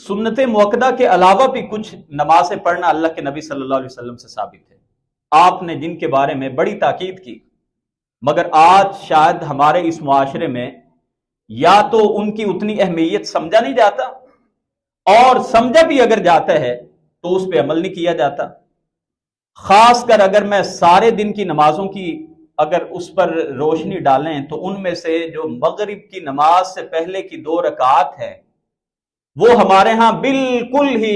سنت مؤکدہ کے علاوہ بھی کچھ نمازیں پڑھنا اللہ کے نبی صلی اللہ علیہ وسلم سے ثابت ہے، آپ نے جن کے بارے میں بڑی تاکید کی، مگر آج شاید ہمارے اس معاشرے میں یا تو ان کی اتنی اہمیت سمجھا نہیں جاتا، اور سمجھا بھی اگر جاتا ہے تو اس پہ عمل نہیں کیا جاتا۔ خاص کر اگر میں سارے دن کی نمازوں کی اگر اس پر روشنی ڈالیں تو ان میں سے جو مغرب کی نماز سے پہلے کی 2 رکعات ہیں وہ ہمارے ہاں بالکل ہی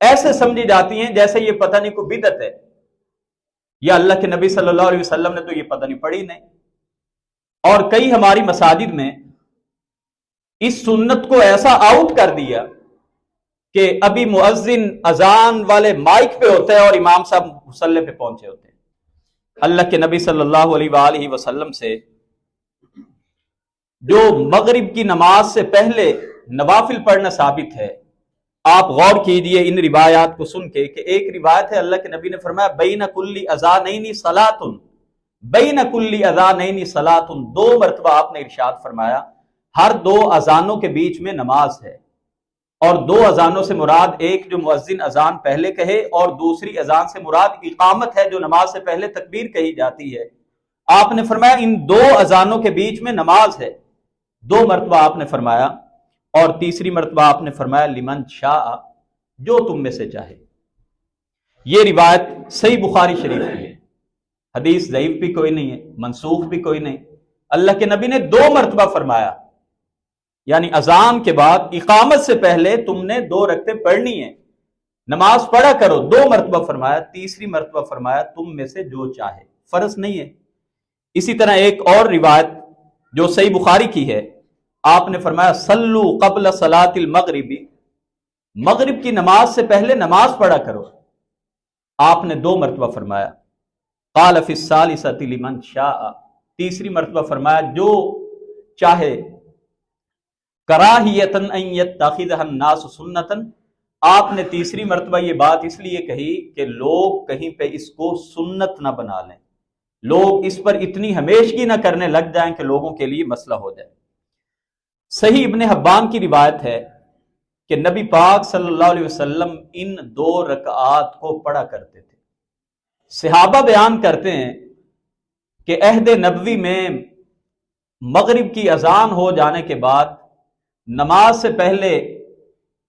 ایسے سمجھی جاتی ہیں جیسے یہ پتہ نہیں کوئی بدعت ہے، یا اللہ کے نبی صلی اللہ علیہ وسلم نے تو یہ پتہ نہیں پڑھی نہیں۔ اور کئی ہماری مساجد میں اس سنت کو ایسا آؤٹ کر دیا کہ ابھی مؤذن اذان والے مائک پہ ہوتا ہے اور امام صاحب مصلی پہ پہنچے ہوتے ہیں۔ اللہ کے نبی صلی اللہ علیہ وآلہ وسلم سے جو مغرب کی نماز سے پہلے نوافل پڑھنا ثابت ہے، آپ غور کیجئے ان روایات کو سن کے کہ ایک روایت ہے اللہ کے نبی نے فرمایا بین کل اذانین صلاۃ، بین کل اذانین صلاۃ، 2 مرتبہ آپ نے ارشاد فرمایا ہر 2 اذانوں کے بیچ میں نماز ہے، اور 2 اذانوں سے مراد ایک جو مؤذن اذان پہلے کہے اور دوسری اذان سے مراد اقامت ہے جو نماز سے پہلے تکبیر کہی جاتی ہے۔ آپ نے فرمایا ان 2 اذانوں کے بیچ میں نماز ہے، 2 مرتبہ آپ نے فرمایا، اور تیسری مرتبہ آپ نے فرمایا لمن شاء، جو تم میں سے چاہے۔ یہ روایت صحیح بخاری شریف کی ہے، حدیث ضعیف بھی کوئی نہیں ہے، منسوخ بھی کوئی نہیں۔ اللہ کے نبی نے 2 مرتبہ فرمایا، یعنی اذان کے بعد اقامت سے پہلے تم نے 2 رکعتیں پڑھنی ہیں، نماز پڑھا کرو، 2 مرتبہ فرمایا، تیسری مرتبہ فرمایا تم میں سے جو چاہے، فرض نہیں ہے۔ اسی طرح ایک اور روایت جو صحیح بخاری کی ہے، آپ نے فرمایا صلو قبل صلاۃ المغرب، مغرب کی نماز سے پہلے نماز پڑھا کرو، آپ نے 2 مرتبہ فرمایا۔ قال فی الثالثۃ لمن شاء، تیسری مرتبہ فرمایا جو چاہے۔ کراہیۃ ان یتخذها الناس سنتا، آپ نے تیسری مرتبہ یہ بات اس لیے کہی کہ لوگ کہیں پہ اس کو سنت نہ بنا لیں، لوگ اس پر اتنی ہمیشگی نہ کرنے لگ جائیں کہ لوگوں کے لیے مسئلہ ہو جائے۔ صحیح ابن حبان کی روایت ہے کہ نبی پاک صلی اللہ علیہ وسلم ان 2 رکعات کو پڑھا کرتے تھے۔ صحابہ بیان کرتے ہیں کہ عہد نبوی میں مغرب کی اذان ہو جانے کے بعد نماز سے پہلے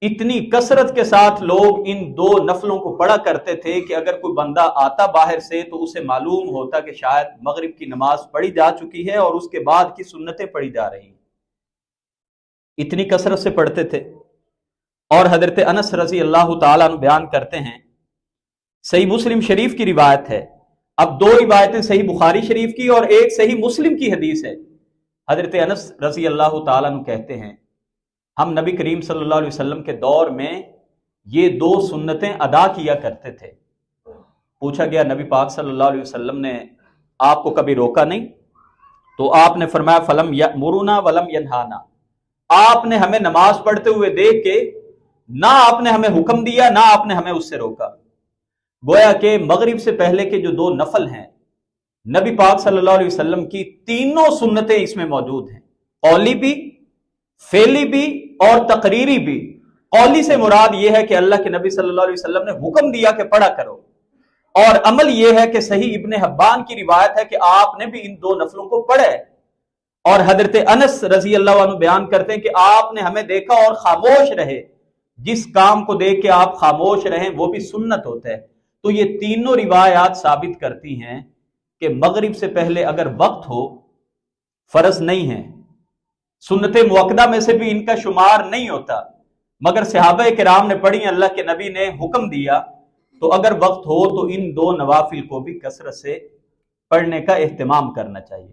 اتنی کثرت کے ساتھ لوگ ان 2 نفلوں کو پڑھا کرتے تھے کہ اگر کوئی بندہ آتا باہر سے تو اسے معلوم ہوتا کہ شاید مغرب کی نماز پڑھی جا چکی ہے اور اس کے بعد کی سنتیں پڑھی جا رہی ہیں، اتنی کثرت سے پڑھتے تھے۔ اور حضرت انس رضی اللہ تعالیٰ عنہ بیان کرتے ہیں، صحیح مسلم شریف کی روایت ہے، اب 2 روایتیں صحیح بخاری شریف کی اور ایک صحیح مسلم کی حدیث ہے۔ حضرت انس رضی اللہ تعالیٰ عنہ کہتے ہیں ہم نبی کریم صلی اللہ علیہ وسلم کے دور میں یہ 2 سنتیں ادا کیا کرتے تھے۔ پوچھا گیا نبی پاک صلی اللہ علیہ وسلم نے آپ کو کبھی روکا نہیں؟ تو آپ نے فرمایا فلم یأمرنا ولم ینہانا، آپ نے ہمیں نماز پڑھتے ہوئے دیکھ کے نہ آپ نے ہمیں حکم دیا نہ آپ نے ہمیں اس سے روکا۔ گویا کہ مغرب سے پہلے کے جو 2 نفل ہیں نبی پاک صلی اللہ علیہ وسلم کی تینوں سنتیں اس میں موجود ہیں، قولی بھی، فعلی بھی اور تقریری بھی۔ قولی سے مراد یہ ہے کہ اللہ کے نبی صلی اللہ علیہ وسلم نے حکم دیا کہ پڑھا کرو، اور عمل یہ ہے کہ صحیح ابن حبان کی روایت ہے کہ آپ نے بھی ان 2 نفلوں کو پڑھا ہے۔ اور حضرت انس رضی اللہ عنہ بیان کرتے ہیں کہ آپ نے ہمیں دیکھا اور خاموش رہے، جس کام کو دیکھ کے آپ خاموش رہیں وہ بھی سنت ہوتا ہے۔ تو یہ تینوں روایات ثابت کرتی ہیں کہ مغرب سے پہلے اگر وقت ہو فرض نہیں ہے، سنت مؤکدہ میں سے بھی ان کا شمار نہیں ہوتا، مگر صحابہ کرام نے پڑھی، اللہ کے نبی نے حکم دیا، تو اگر وقت ہو تو ان 2 نوافل کو بھی کثرت سے پڑھنے کا اہتمام کرنا چاہیے۔